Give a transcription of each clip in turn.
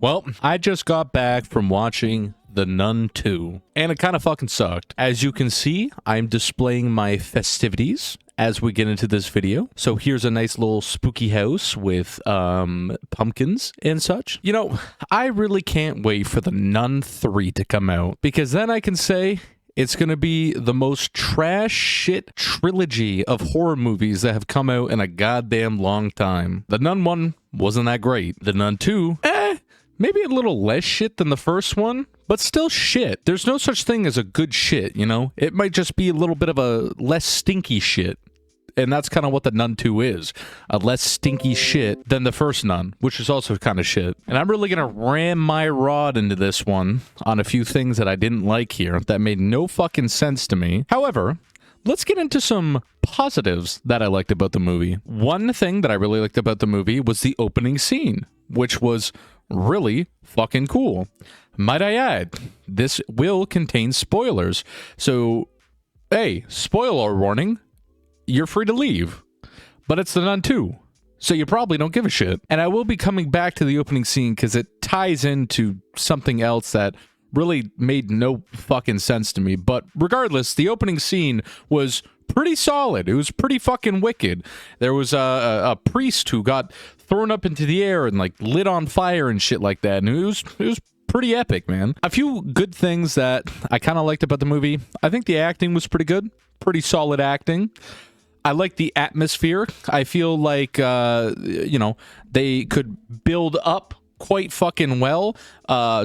Well, I just got back from watching The Nun 2, and it kind of fucking sucked. As you can see, I'm displaying my festivities as we get into this video. So here's a nice little spooky house with pumpkins and such. You know, I really can't wait for The Nun 3 to come out, because then I can say it's going to be the most trash shit trilogy of horror movies that have come out in a goddamn long time. The Nun 1 wasn't that great. The Nun 2, maybe a little less shit than the first one, but still shit. There's no such thing as a good shit, you know? It might just be a little bit of a less stinky shit. And that's kind of what the Nun 2 is. A less stinky shit than the first Nun, which is also kind of shit. And I'm really going to ram my rod into this one on a few things that I didn't like here that made no fucking sense to me. However, let's get into some positives that I liked about the movie. One thing that I really liked about the movie was the opening scene, which was really fucking cool. Might I add, this will contain spoilers. So, hey, spoiler warning, you're free to leave. But it's The Nun 2, so you probably don't give a shit. And I will be coming back to the opening scene because it ties into something else that really made no fucking sense to me. But regardless, the opening scene was pretty solid. It was pretty fucking wicked. There was a priest who got thrown up into the air and like lit on fire and shit like that. And it was pretty epic, man. A few good things that I kind of liked about the movie. I think the acting was pretty good. Pretty solid acting. I like the atmosphere. I feel like, you know, they could build up quite fucking well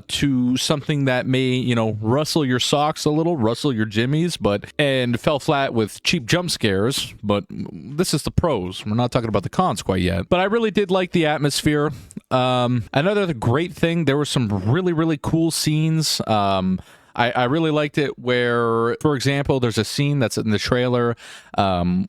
to something that may, you know, rustle your socks a little, rustle your jimmies, and fell flat with cheap jump scares. But this is the pros. We're not talking about the cons quite yet. But I really did like the atmosphere. Another great thing, there were some really, really cool scenes. I really liked it where, for example, there's a scene that's in the trailer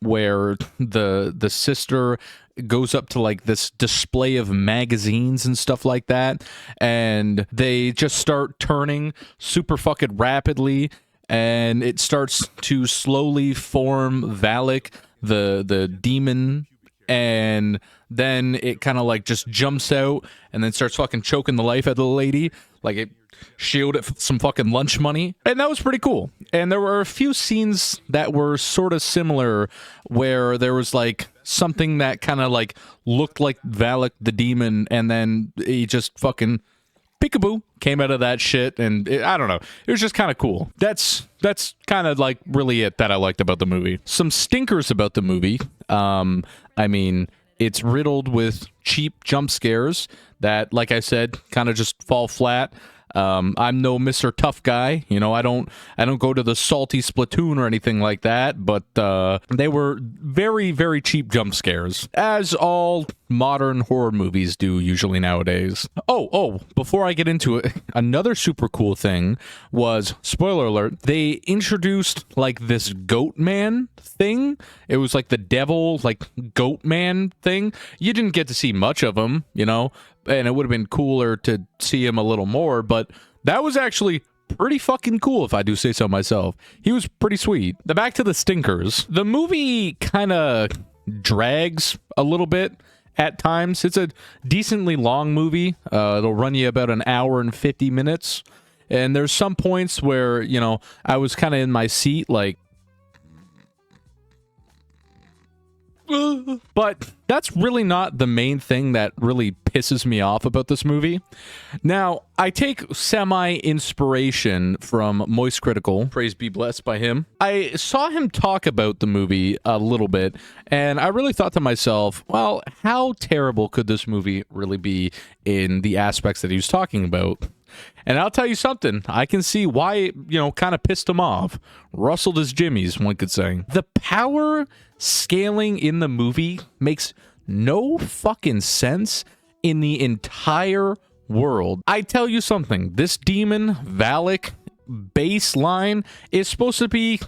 where the sister goes up to like this display of magazines and stuff like that, and they just start turning super fucking rapidly, and it starts to slowly form Valak, the demon, and then it kind of like just jumps out and then starts fucking choking the life out of the lady, like it shielded some fucking lunch money, and that was pretty cool. And there were a few scenes that were sort of similar where there was like something that kind of like looked like Valak the demon, and then he just fucking peekaboo came out of that shit, and I don't know, it was just kind of cool. That's kind of like really it that I liked about the movie. Some stinkers about the movie. I mean, it's riddled with cheap jump scares that, like I said, kind of just fall flat. I'm no Mr. Tough Guy, you know, I don't go to the salty Splatoon or anything like that, but they were very, very cheap jump scares, as all modern horror movies do usually nowadays. Oh, before I get into it, another super cool thing was, spoiler alert, they introduced like this goat man thing. It was like the devil, like goat man thing. You didn't get to see much of him, you know, and it would have been cooler to see him a little more, but that was actually pretty fucking cool, if I do say so myself. He was pretty sweet. Back to the stinkers. The movie kind of drags a little bit at times. It's a decently long movie. It'll run you about an hour and 50 minutes. And there's some points where, you know, I was kind of in my seat like, but that's really not the main thing that really pisses me off about this movie. Now, I take semi-inspiration from Moist Critical, praise be blessed by him. I saw him talk about the movie a little bit, and I really thought to myself, well, how terrible could this movie really be in the aspects that he was talking about? And I'll tell you something, I can see why it, you know, kind of pissed him off. Rustled his jimmies, one could say. The power scaling in the movie makes no fucking sense in the entire world. I tell you something, this demon, Valak, baseline is supposed to be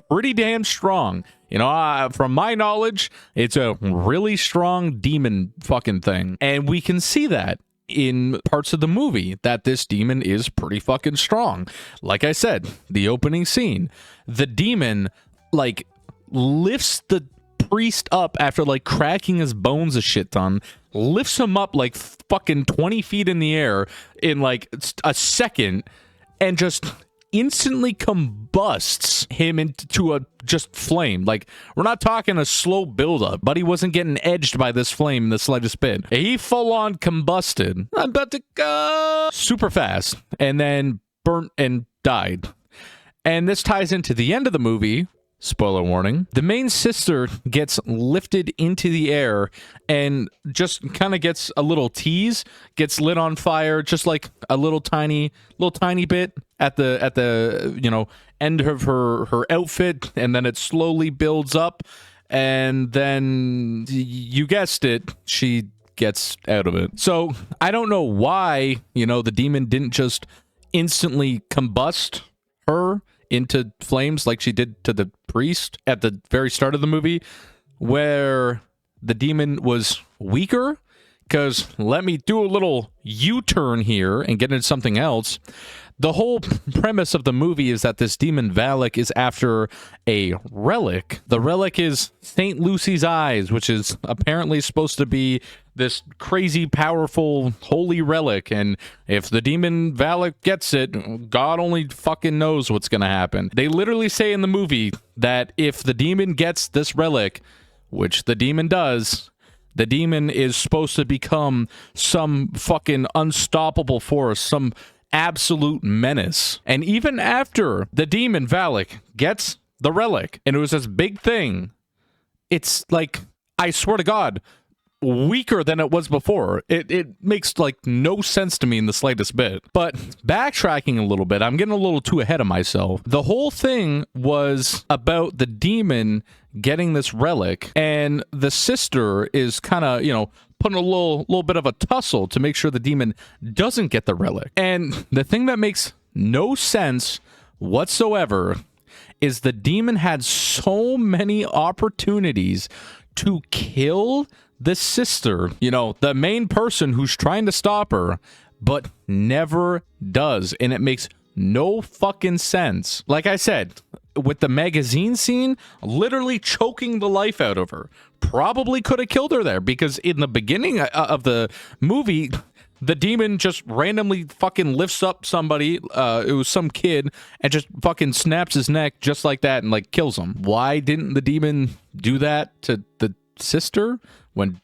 pretty damn strong. You know, from my knowledge, it's a really strong demon fucking thing. And we can see that in parts of the movie, that this demon is pretty fucking strong. Like I said, the opening scene, the demon, like, lifts the priest up after like cracking his bones a shit ton, lifts him up like fucking 20 feet in the air in like a second, and just instantly combusts him into a just flame. Like, we're not talking a slow buildup, but he wasn't getting edged by this flame in the slightest bit. He full-on combusted. I'm about to go super fast, and then burnt and died. And this ties into the end of the movie. Spoiler warning. The main sister gets lifted into the air and just kind of gets a little tease, gets lit on fire, just like a little tiny bit at the you know, end of her outfit, and then it slowly builds up, and then you guessed it, she gets out of it. So I don't know why, you know, the demon didn't just instantly combust her into flames like she did to the priest at the very start of the movie, where the demon was weaker. Because let me do a little U-turn here and get into something else. The whole premise of the movie is that this demon Valak is after a relic. The relic is St. Lucy's eyes, which is apparently supposed to be this crazy, powerful, holy relic. And if the demon Valak gets it, God only fucking knows what's going to happen. They literally say in the movie that if the demon gets this relic, which the demon does, the demon is supposed to become some fucking unstoppable force, some absolute menace. And even after the demon Valak gets the relic, and it was this big thing, it's like, I swear to God, weaker than it was before. It makes like no sense to me in the slightest bit. But backtracking a little bit, I'm getting a little too ahead of myself. The whole thing was about the demon getting this relic, and the sister is kind of, you know, putting a little bit of a tussle to make sure the demon doesn't get the relic. And the thing that makes no sense whatsoever is the demon had so many opportunities to kill the sister, you know, the main person who's trying to stop her, but never does. And it makes no fucking sense. Like I said, with the magazine scene, literally choking the life out of her. Probably could have killed her there, because in the beginning of the movie, the demon just randomly fucking lifts up somebody, it was some kid, and just fucking snaps his neck just like that and like kills him. Why didn't the demon do that to the sister when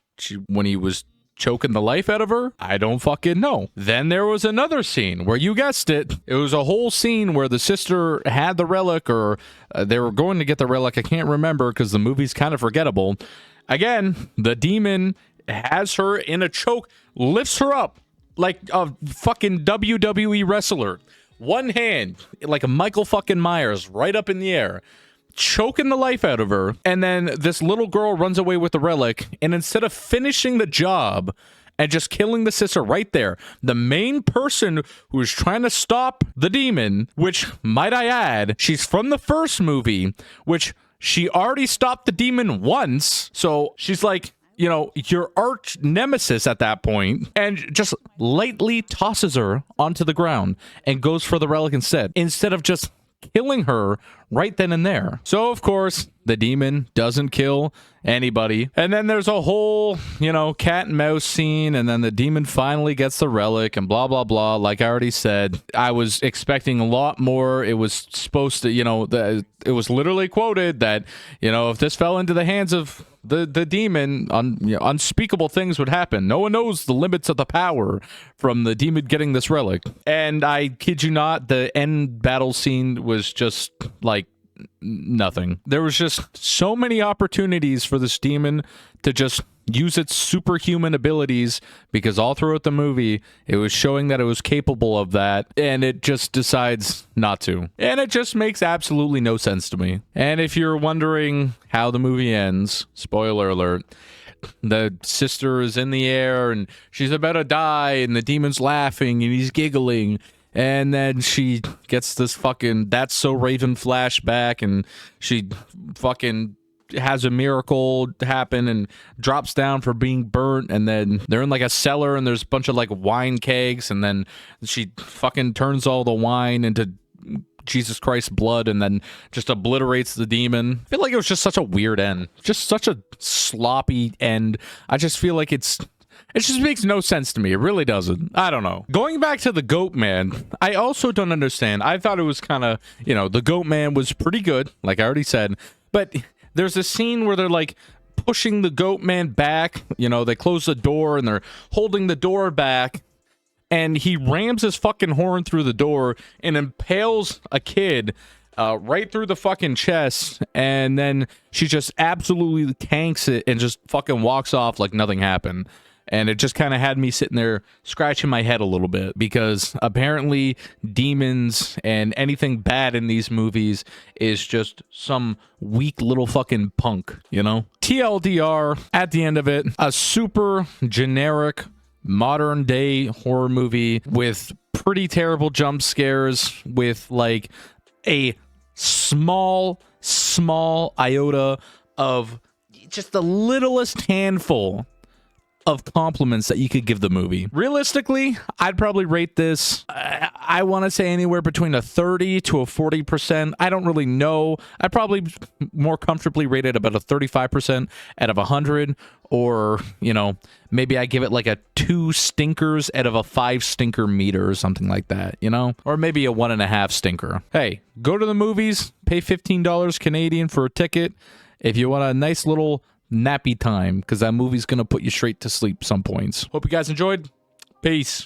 he was choking the life out of her? I don't fucking know. Then there was another scene where, you guessed it, it was a whole scene where the sister had the relic, or they were going to get the relic. I can't remember because the movie's kind of forgettable. Again, the demon has her in a choke, lifts her up like a fucking WWE wrestler. One hand, like a Michael fucking Myers, right up in the air, choking the life out of her, and then this little girl runs away with the relic, and instead of finishing the job and just killing the sister right there, the main person who is trying to stop the demon, which, might I add, she's from the first movie, which she already stopped the demon once, so she's like, you know, your arch nemesis at that point, and just lightly tosses her onto the ground and goes for the relic instead of just killing her right then and there. So, of course, the demon doesn't kill anybody. And then there's a whole, you know, cat and mouse scene, and then the demon finally gets the relic and blah, blah, blah. Like I already said, I was expecting a lot more. It was supposed to, you know, it was literally quoted that, you know, if this fell into the hands of the demon, unspeakable things would happen. No one knows the limits of the power from the demon getting this relic. And I kid you not, the end battle scene was just like nothing. There was just so many opportunities for this demon to just use its superhuman abilities, because all throughout the movie it was showing that it was capable of that, and it just decides not to. And it just makes absolutely no sense to me. And if you're wondering how the movie ends, spoiler alert, the sister is in the air and she's about to die, and the demon's laughing and he's giggling. And then she gets this fucking That's So Raven flashback, and she fucking has a miracle happen and drops down for being burnt, and then they're in like a cellar and there's a bunch of like wine kegs, and then she fucking turns all the wine into Jesus Christ blood and then just obliterates the demon. I feel like it was just such a weird end. Just such a sloppy end. I just feel like it just makes no sense to me. It really doesn't. I don't know. Going back to the Goat Man, I also don't understand. I thought it was kind of, you know, the Goat Man was pretty good, like I already said. But there's a scene where they're like pushing the Goat Man back. You know, they close the door and they're holding the door back. And he rams his fucking horn through the door and impales a kid right through the fucking chest. And then she just absolutely tanks it and just fucking walks off like nothing happened. And it just kind of had me sitting there scratching my head a little bit because apparently demons and anything bad in these movies is just some weak little fucking punk, you know? TLDR, at the end of it, a super generic modern day horror movie with pretty terrible jump scares with like a small iota of just the littlest handful of compliments that you could give the movie. Realistically, I'd probably rate this, I want to say anywhere between a 30 to a 40%. I don't really know. I'd probably more comfortably rate it about a 35% out of 100, or, you know, maybe I give it like a 2 stinkers out of a 5 stinker meter or something like that, you know? Or maybe a 1.5 stinker. Hey, go to the movies, pay $15 Canadian for a ticket if you want a nice little nappy time, because that movie's gonna put you straight to sleep some points. Hope you guys enjoyed. Peace.